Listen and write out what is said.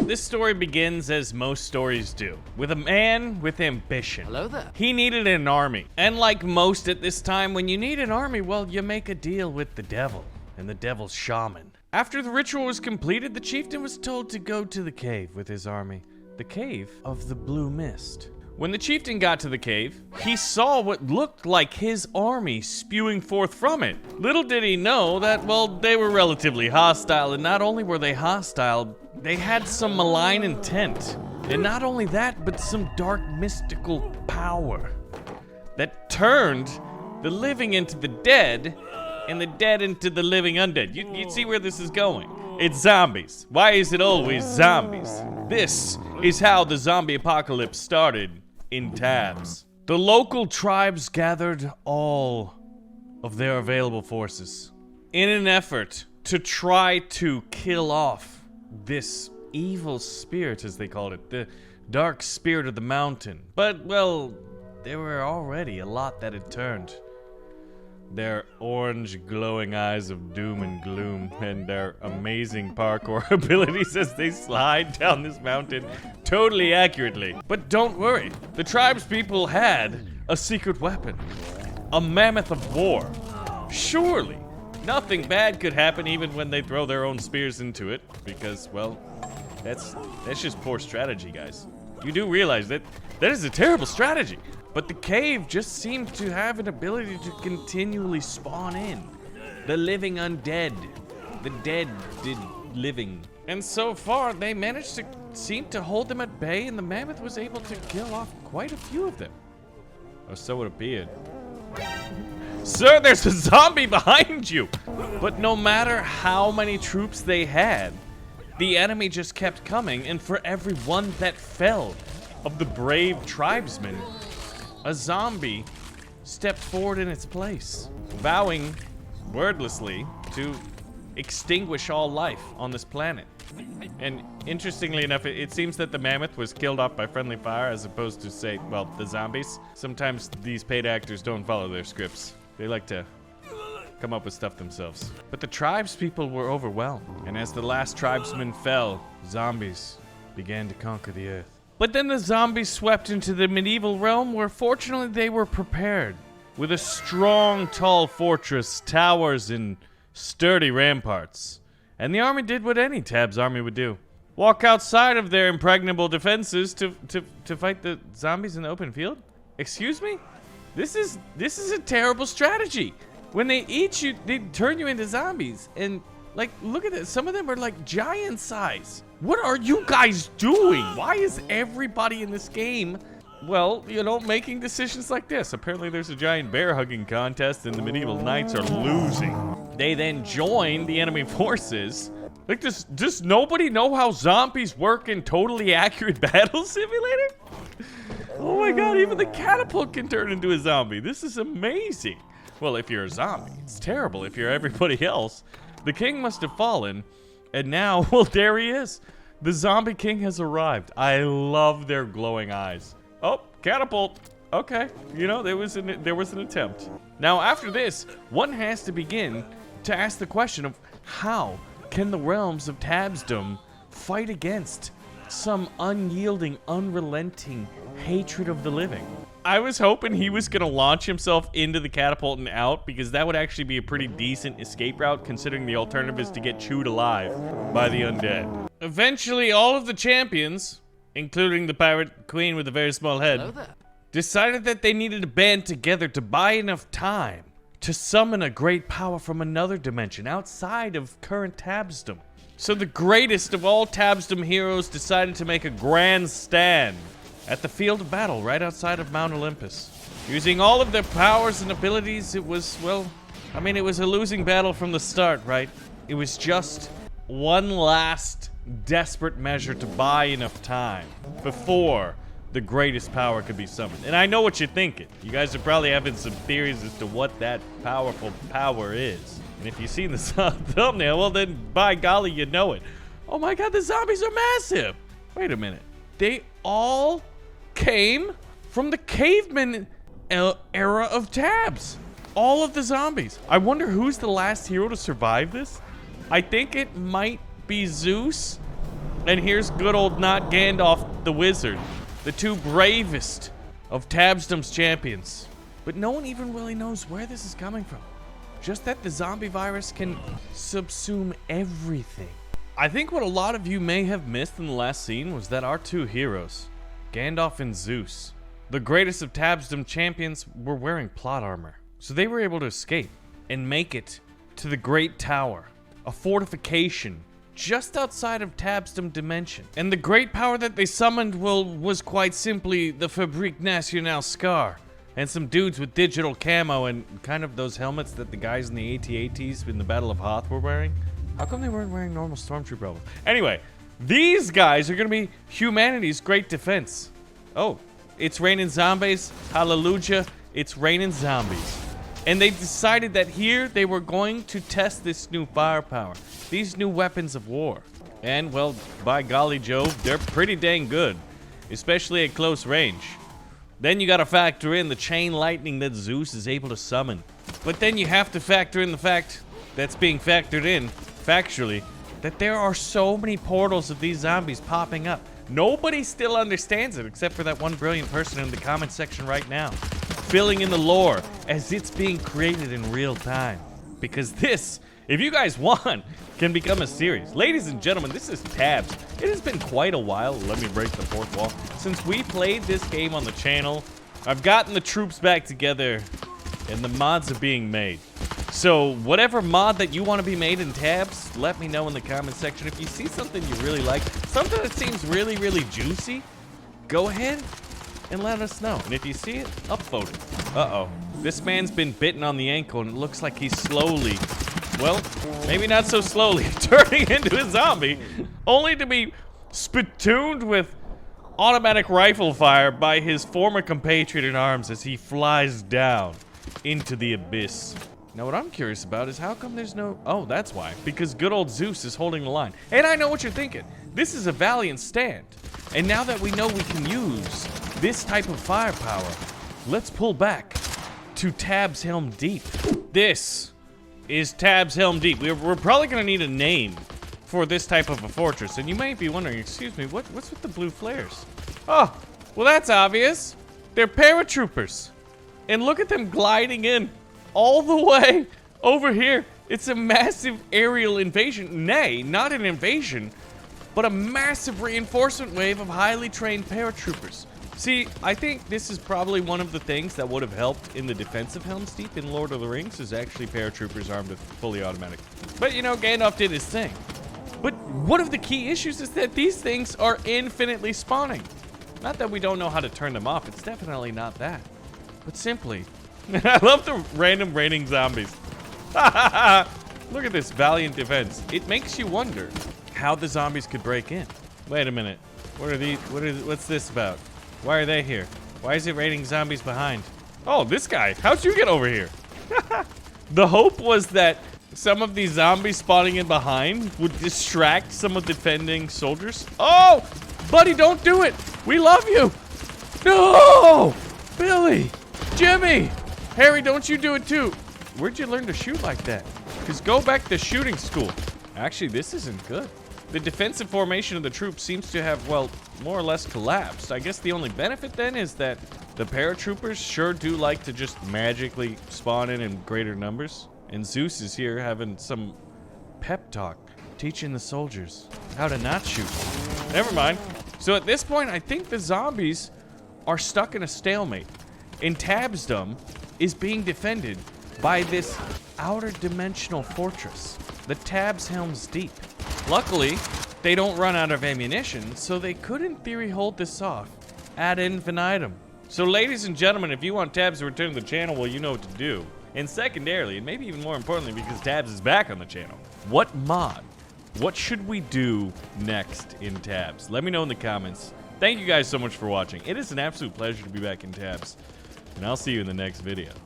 This story begins as most stories do, with a man with ambition. Hello there. He needed an army. And like most at this time, when you need an army, well, you make a deal with the devil and the devil's shaman. After the ritual was completed, the chieftain was told to go to the cave with his army. The cave of the Blue Mist. When the chieftain got to the cave, he saw what looked like his army spewing forth from it. Little did he know that, well, they were relatively hostile, and not only were they hostile, they had some malign intent. And not only that, but some dark mystical power that turned the living into the dead, and the dead into the living undead. You see where this is going. It's zombies. Why is it always zombies? This is how the zombie apocalypse started in Tabs. The local tribes gathered all of their available forces in an effort to try to kill off this evil spirit, as they called it, the dark spirit of the mountain. But, well, there were already a lot that had turned. Their orange glowing eyes of doom and gloom, and their amazing parkour abilities as they slide down this mountain totally accurately. But don't worry, the tribe's people had a secret weapon, a mammoth of war. Surely, nothing bad could happen even when they throw their own spears into it, because, well, that's just poor strategy, guys. You do realize that is a terrible strategy. But the cave just seemed to have an ability to continually spawn in the living undead, the dead did living. And so far, they managed to seem to hold them at bay, and the mammoth was able to kill off quite a few of them. Or so it appeared. Sir, there's a zombie behind you! But no matter how many troops they had, the enemy just kept coming, and for every one that fell of the brave tribesmen, a zombie stepped forward in its place, vowing wordlessly to extinguish all life on this planet. And interestingly enough, it seems that the mammoth was killed off by friendly fire as opposed to, say, well, the zombies. Sometimes these paid actors don't follow their scripts. They like to come up with stuff themselves. But the tribespeople were overwhelmed, and as the last tribesman fell, zombies began to conquer the earth. But then the zombies swept into the medieval realm, where fortunately they were prepared with a strong, tall fortress, towers, and sturdy ramparts. And the army did what any Tabs army would do. Walk outside of their impregnable defenses to fight the zombies in the open field? Excuse me? This is a terrible strategy. When they eat you, they turn you into zombies. And, like, look at this. Some of them are, like, giant size. What are you guys doing? Why is everybody in this game, well, you know, making decisions like this? Apparently there's a giant bear hugging contest and the medieval knights are losing. They then join the enemy forces. Like, does nobody know how zombies work in totally accurate battle simulator? Oh my god, even the catapult can turn into a zombie. This is amazing. Well, if you're a zombie, it's terrible. If you're everybody else, the king must have fallen. And now, well, there he is. The zombie king has arrived. I love their glowing eyes. Oh, catapult. Okay, you know, there was an attempt. Now, after this, one has to begin to ask the question of how can the realms of Tabsdom fight against some unyielding, unrelenting hatred of the living? I was hoping he was gonna launch himself into the catapult and out, because that would actually be a pretty decent escape route, considering the alternative is to get chewed alive by the undead. Eventually, all of the champions, including the pirate queen with a very small head, decided that they needed to band together to buy enough time to summon a great power from another dimension outside of current Tabsdom. So the greatest of all Tabsdom heroes decided to make a grand stand at the field of battle right outside of Mount Olympus. Using all of their powers and abilities, it was, well, I mean, it was a losing battle from the start, right? It was just one last desperate measure to buy enough time before the greatest power could be summoned. And I know what you're thinking. You guys are probably having some theories as to what that powerful power is. And if you've seen the thumbnail, well then, by golly, you know it. Oh my god, the zombies are massive! Wait a minute. They all came from the caveman era of Tabs. All of the zombies. I wonder who's the last hero to survive this? I think it might be Zeus, And here's good old not Gandalf the Wizard, the two bravest of Tabsdom's champions. But no one even really knows where this is coming from. Just that the zombie virus can subsume everything. I think what a lot of you may have missed in the last scene was that our two heroes, Gandalf and Zeus, the greatest of Tabsdom champions, were wearing plot armor. So they were able to escape and make it to the Great Tower, a fortification just outside of Tabsdom Dimension. And the great power that they summoned, well, was quite simply the Fabrique Nationale Scar. And some dudes with digital camo and kind of those helmets that the guys in the AT-ATs in the Battle of Hoth were wearing. How come they weren't wearing normal stormtrooper helmets? Anyway, these guys are gonna be humanity's great defense. Oh, it's raining zombies. Hallelujah, it's raining zombies. And they decided that here they were going to test this new firepower, these new weapons of war. And, well, by golly Jove, they're pretty dang good, especially at close range. Then you gotta factor in the chain lightning that Zeus is able to summon. But then you have to factor in the fact that's being factored in, factually, that there are so many portals of these zombies popping up. Nobody still understands it except for that one brilliant person in the comment section right now, filling in the lore as it's being created in real time. Because this, if you guys want, can become a series. Ladies and gentlemen, this is Tabs. It has been quite a while, let me break the fourth wall, since we played this game on the channel. I've gotten the troops back together, and the mods are being made. So whatever mod that you want to be made in Tabs, let me know in the comment section. If you see something you really like, something that seems really, really juicy, go ahead and let us know. And if you see it, upvote it. Uh-oh. This man's been bitten on the ankle, and it looks like he's slowly, well, maybe not so slowly, turning into a zombie, only to be spittooned with automatic rifle fire by his former compatriot in arms as he flies down into the abyss. Now what I'm curious about is how come there's no... Oh, that's why. Because good old Zeus is holding the line. And I know what you're thinking. This is a valiant stand. And now that we know we can use this type of firepower, let's pull back to Tab's Helm Deep. This is Tab's Helm Deep. We're probably going to need a name for this type of a fortress. And you might be wondering, excuse me, what's with the blue flares? Oh, well that's obvious. They're paratroopers. And look at them gliding in all the way over here. It's a massive aerial invasion. Nay, not an invasion, but a massive reinforcement wave of highly trained paratroopers. See, I think this is probably one of the things that would have helped in the defense of Helm's Deep in Lord of the Rings, is actually paratroopers armed with fully automatic. But you know, Gandalf did his thing. But one of the key issues is that these things are infinitely spawning. Not that we don't know how to turn them off, it's definitely not that. But simply, I love the random raining zombies. Look at this valiant defense. It makes you wonder how the zombies could break in. Wait a minute. What are these? What's this about? Why are they here? Why is it raining zombies behind? Oh, this guy. How'd you get over here? The hope was that some of these zombies spawning in behind would distract some of the defending soldiers. Oh, buddy, don't do it. We love you. No, Billy, Jimmy. Harry, don't you do it too. Where'd you learn to shoot like that? Because go back to shooting school. Actually, this isn't good. The defensive formation of the troops seems to have, well, more or less collapsed. I guess the only benefit then is that the paratroopers sure do like to just magically spawn in greater numbers. And Zeus is here having some pep talk, teaching the soldiers how to not shoot. Never mind. So at this point, I think the zombies are stuck in a stalemate. And Tabsdom is being defended by this outer dimensional fortress, the Tab's Helm's Deep. Luckily, they don't run out of ammunition, so they could in theory hold this off ad infinitum. So ladies and gentlemen, if you want Tabs to return to the channel, well, you know what to do. And secondarily, and maybe even more importantly, because Tabs is back on the channel, what mod, what should we do next in Tabs? Let me know in the comments. Thank you guys so much for watching. It is an absolute pleasure to be back in Tabs, and I'll see you in the next video.